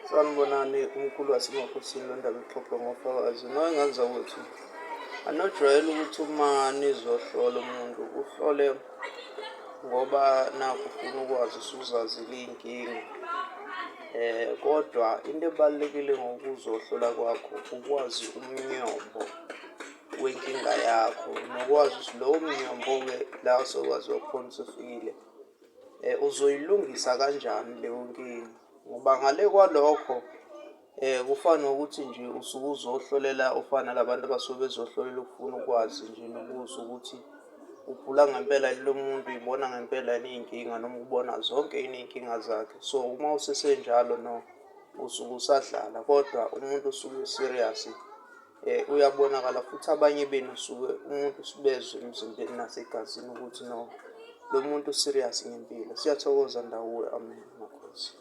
Sanibonani umkhulu wasemakhosini lo ndaba exoxwa ngofakazi. Engenza ukuthi anojwayele ukuthi uma nizohlola umuntu uhlole ngoba nakhu ufuna ukwazi usuzazile iy'nkinga. Kodwa into ebalulekile ngokuzohlola kwakho ukwazi umnyombo wenkinga yakho, nokwazi ukuthi lowo mnyombo-ke la sokwaziwa khona usufikile uzoyilungisa kanjani leyo nkinga. Ngoba ngale kwalokho kufana nokuthi nje usuke uzohlolela ofana nalabantu abasuke bezohlolela ukufuna ukwazi nje nokuzwa ukuthi ugula ngempela yini lo muntu, uyibona ngempela yini iy'nkinga noma ukubona zonke yini iy'nkinga zakhe. So uma usesenjalo no usuke usadlala, kodwa umuntu usuke u-serious uyabonakala futhi abanye benu usuke umuntu usibezwe emzimbeni nasegazini ukuthi no lo muntu u-serious ngempilo. Siyathokoza ndawuwe, amen, makhosi.